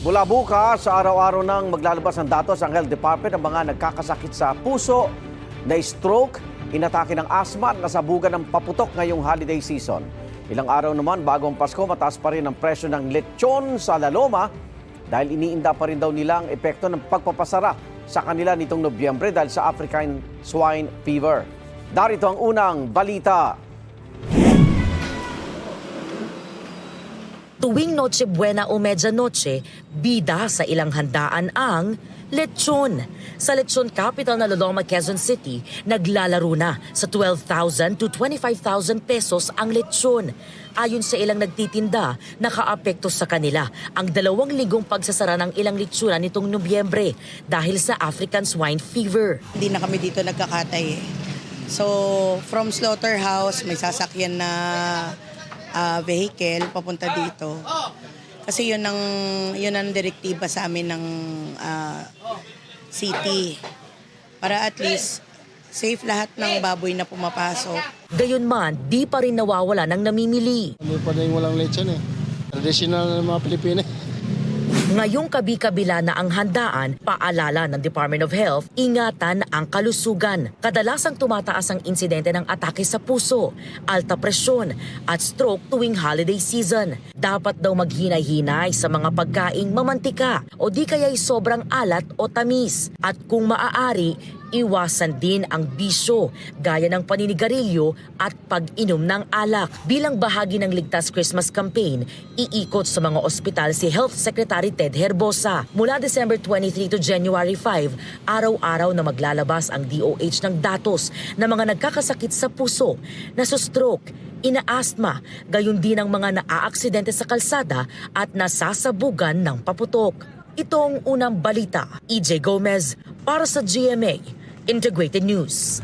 Mula bukas, sa araw-araw nang maglalabas ng datos ang Health Department ng mga nagkakasakit sa puso, na stroke, inatake ng asma at nasabugan ng paputok ngayong holiday season. Ilang araw naman bago ang Pasko, mataas pa rin ang presyo ng lechon sa Laloma dahil iniinda pa rin daw nila ang epekto ng pagpapasara sa kanila nitong Nobyembre dahil sa African Swine Fever. Darito ang unang balita. Tuwing Noche Buena o Medianoche, bida sa ilang handaan ang lechon. Sa lechon capital na Loloma, Quezon City, naglalaro na sa 12,000 to 25,000 pesos ang lechon. Ayon sa ilang nagtitinda, nakaapekto sa kanila ang 2 linggong pagsasara ng ilang lechonan nitong Nobyembre dahil sa African Swine Fever. Hindi na kami dito nagkakatay eh. So, from slaughterhouse, may sasakyan na vehicle papunta dito. Kasi yun ang direktiba sa amin ng city. Para at least safe lahat ng baboy na pumapasok. Gayunman, di pa rin nawawala ng namimili. Hindi pa rin walang lechon eh. Traditional ng mga Pilipino. Ngayong kabi-kabila na ang handaan, paalala ng Department of Health, ingatan ang kalusugan. Kadalasang tumataas ang insidente ng atake sa puso, alta presyon at stroke tuwing holiday season. Dapat daw maghinay-hinay sa mga pagkaing mamantika o di kaya'y sobrang alat o tamis. At kung maaari, iwasan din ang bisyo gaya ng paninigarilyo at pag-inom ng alak. Bilang bahagi ng Ligtas Christmas Campaign, iikot sa mga ospital si Health Secretary Ted Herbosa. Mula December 23 to January 5, araw-araw na maglalabas ang DOH ng datos ng mga nagkakasakit sa puso, nasustroke, ina-asthma, gayon din ang mga naaaksidente sa kalsada at nasasabugan ng paputok. Ito ang unang balita. EJ Gomez para sa GMA Integrated News.